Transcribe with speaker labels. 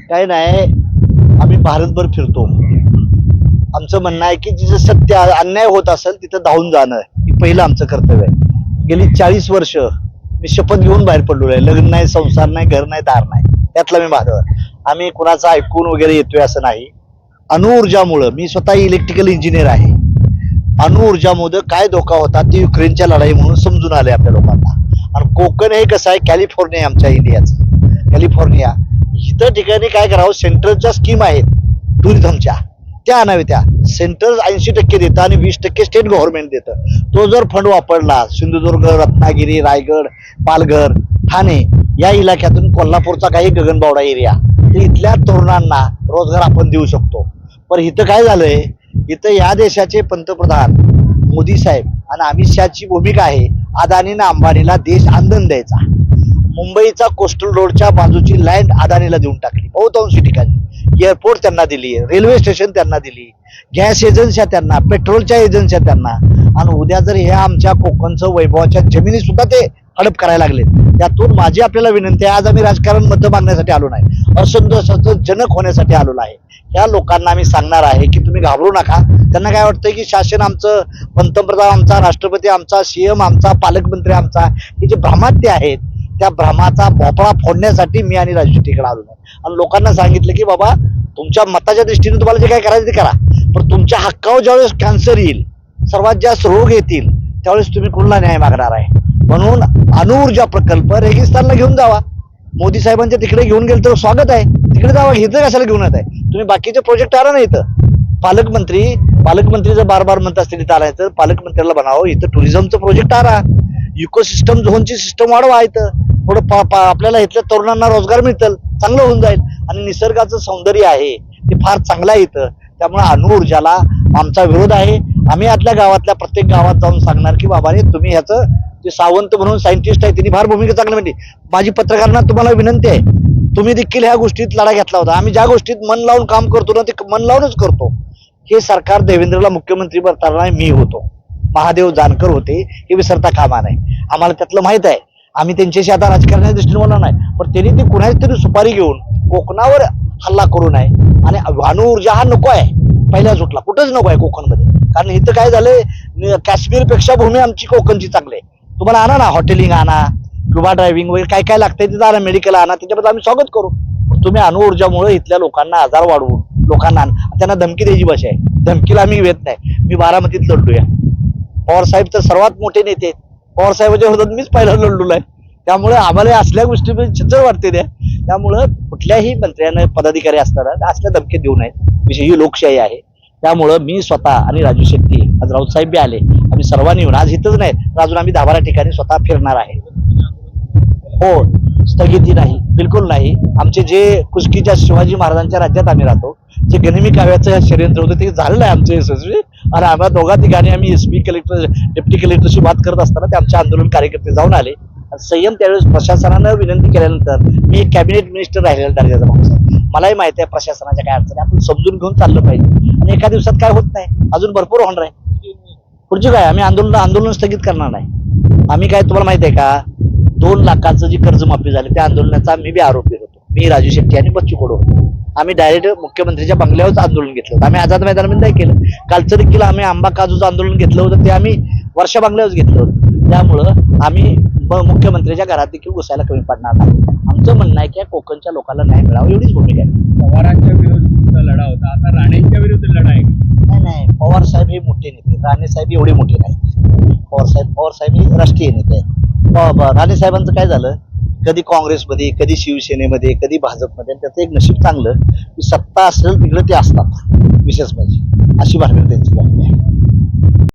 Speaker 1: काय नाही, आम्ही भारतभर फिरतो. आमचं म्हणणं आहे की जिथं सत्य अन्याय होत असेल तिथं धावून जाणं हे पहिलं आमचं कर्तव्य आहे. गेली 40 वर्ष मी शपथ घेऊन बाहेर पडलेलो आहे. लग्न नाही, संसार नाही, घर नाही, दार नाही, त्यातला मी बाहेर. आम्ही कुणाचं ऐकून वगैरे येतोय असं नाही. अणुऊर्जामुळं, मी स्वतः इलेक्ट्रिकल इंजिनियर आहे, अणुऊर्जामुळे काय धोका होता ती युक्रेनच्या लढाई म्हणून समजून आले आपल्या लोकांना. आणि कोकण हे कसं आहे, कॅलिफोर्निया आमच्या इंडियाचं, कॅलिफोर्निया इथं ठिकाणी काय करावं, सेंट्रलच्या स्कीम आहेत टुरिझमच्या, त्या आणाव्या. त्या सेंट्रल 80% देतं आणि 20% स्टेट गव्हर्नमेंट देतं. तो जर फंड वापरला सिंधुदुर्ग, रत्नागिरी, रायगड, पालघर, ठाणे या इलाक्यातून कोल्हापूरचा काही गगनबावडा एरिया, तर इथल्या तरुणांना रोजगार आपण देऊ शकतो. पण इथं काय झालंय, इथं या देशाचे पंतप्रधान मोदी साहेब आणि अमित शहाची भूमिका आहे अदानीना अंबानीला देश आंदण द्यायचा. मुंबईचा कोस्टल रोडच्या बाजूची लँड अदानीला देऊन टाकली बहुतांश ठिकाणी. एअरपोर्ट त्यांना दिली, रेल्वे स्टेशन त्यांना दिली, गॅस एजन्स्या त्यांना, पेट्रोलच्या एजन्स्या त्यांना. आणि उद्या जर ह्या आमच्या कोकणचं वैभवाच्या जमिनी सुद्धा ते हडप करायला लागले. त्यातून माझी आपल्याला विनंती आहे, आज आम्ही राजकारण मतं मागण्यासाठी आलो नाही, असंतोषाचं जनक होण्यासाठी आलेलो आहे. या लोकांना आम्ही सांगणार आहे की तुम्ही घाबरू नका. त्यांना काय वाटतंय की शासन आमचं, पंतप्रधान आमचा, राष्ट्रपती आमचा, सीएम आमचा, पालकमंत्री आमचा, हे जे भ्रमात्य आहेत त्या भ्रमाचा भोपळा फोडण्यासाठी मी आणि राजू शेट्टीकडे आलो नाही. आणि लोकांना सांगितलं की बाबा तुमच्या मताच्या दृष्टीने तुम्हाला जे काय करायचं ते करा, पण तुमच्या हक्कावर ज्यावेळेस कॅन्सर येईल, सर्वात जास्त रोग येतील, त्यावेळेस तुम्ही कुणाला न्याय मागणार आहे. म्हणून अणुऊर्जा प्रकल्प रेगिस्तानला घेऊन जावा. मोदी साहेबांच्या तिकडे घेऊन गेलं तर स्वागत आहे, तिकडे जावा. घेतलं कशाला घेऊन येत आहे तुम्ही? बाकीचे प्रोजेक्ट आला ना इथं. पालकमंत्री जर बार म्हणत असतील इथं आलाय तर पालकमंत्र्याला बनावं, इथं टुरिझमचं प्रोजेक्ट आला, इकोसिस्टम झोनची सिस्टम वाढवा, इथं थोडं आपल्याला इथल्या तरुणांना रोजगार मिळतील, चांगलं होऊन जाईल. आणि निसर्गाचं सौंदर्य आहे ते फार चांगलं आहे इथं. त्यामुळे अणुऊर्जाला आमचा विरोध आहे. आम्ही आतल्या गावातल्या प्रत्येक गावात जाऊन सांगणार की बाबा रे तुम्ही ह्याचं, जे सावंत म्हणून सायंटिस्ट आहे त्यांनी फार भूमिका चांगली म्हणली. माझी पत्रकारांना तुम्हाला विनंती आहे, तुम्ही देखील ह्या गोष्टीत लढा घेतला होता. आम्ही ज्या गोष्टीत मन लावून काम करतो ना ते मन लावूनच करतो. हे सरकार देवेंद्रला मुख्यमंत्री बनताना मी होतो, महादेव जानकर होते, हे विसरता कामा नाही. आम्हाला त्यातलं माहित आहे. आम्ही त्यांच्याशी आता राजकारणाच्या दृष्टीने बोलणार नाही, पण त्यांनी ते कुणाच तरी सुपारी घेऊन कोकणावर हल्ला करू नये. आणि अणुऊर्जा हा नको आहे पहिल्या सुटला, कुठंच नको आहे कोकणमध्ये. कारण इथं काय झालंय, काश्मीरपेक्षा भूमी आमची कोकणची चांगली आहे. तुम्हाला आणा ना, हॉटेलिंग आणा, स्कुबा ड्रायव्हिंग वगैरे काय काय लागतंय तिथं आणा, मेडिकल आणा, त्याच्याबद्दल आम्ही स्वागत करू. तुम्ही अणुऊर्जामुळे इथल्या लोकांना आजार वाढवून लोकांना त्यांना धमकी द्यायची भाषा आहे. धमकीला आम्ही येत नाही. मी बारामतीत लढलोय. पवार साहेब तर सर्वात मोठे नेते आहेत. पवार साहेबांच्या होतात मीच पहिला लढलो आहे. त्यामुळे आम्हाला असल्या गोष्टी छत्र वाटते त्या. त्यामुळं कुठल्याही मंत्र्यानं, पदाधिकारी असताना असल्या धमकी देऊ नयेत. विषय ही लोकशाही आहे. त्यामुळं मी स्वतः आणि राजू शेट्टी, आज राऊत साहेब बी आले, आम्ही सर्वांनी येऊन आज इथंच नाही तर अजून आम्ही 10-12 ठिकाणी स्वतः फिरणार आहे. हो, स्थगिती नाही, बिलकुल नाही. आमचे जे कुस्कीच्या शिवाजी महाराजांच्या राज्यात आम्ही राहतो, जे गनिमी काव्याचं षडयंत्र होतं ते झालेलं आहे आमचं यशस्वी. आणि आम्हाला दोघा ठिकाणी आम्ही SP कलेक्टर, डेप्टी कलेक्टरशी बात करत असताना ते आमचे आंदोलन कार्यकर्ते जाऊन आले. संयम त्यावेळेस प्रशासनानं विनंती केल्यानंतर मी एक कॅबिनेट मिनिस्टर राहिलेला दर्जाचा माणूस आहे. मलाही माहिती आहे प्रशासनाच्या काय अडचणी, आपण समजून घेऊन चाललं पाहिजे. आणि एका दिवसात काय होत नाही, अजून भरपूर होणार आहे. पुढची काय, आम्ही आंदोलन स्थगित करणार नाही. आम्ही काय, तुम्हाला माहिती आहे का, 2 लाखाचं जी कर्जमाफी झाली त्या आंदोलनाचा मी बी आरोपी होतो. मी, राजू शेट्टी आणि बच्चू कडू होतो. आम्ही डायरेक्ट मुख्यमंत्रीच्या बंगल्यावरच आंदोलन घेतलं होतं. आम्ही आझाद मैदानामध्ये नाही केलं. कालचं देखील आम्ही आंबा काजूचं आंदोलन घेतलं होतं, ते आम्ही वर्षा बंगल्यावरच घेतलं होतं. त्यामुळं आम्ही मुख्यमंत्र्यांच्या घरात देखील घुसायला कमी पडणार नाही. आमचं म्हणणं आहे की कोकणच्या लोकांना न्याय मिळावा, एवढीच भूमिका आहे.
Speaker 2: पवारांच्या विरुद्ध लढा होता, आता राणेंच्या विरुद्ध लढा आहे.
Speaker 1: नाही, पवार साहेब हे मोठे नेते, राणे साहेब एवढे मोठे नाही. पवार साहेब हे राष्ट्रीय नेते आहेत. राणे साहेबांचं काय झालं, कधी काँग्रेसमध्ये, कधी शिवसेनेमध्ये, कधी भाजपमध्ये. त्याचं एक नशीब चांगलं की सत्ता असेल तिकडे ते असतात, विशेष म्हणजे अशी भानगड त्यांची झालेली आहे.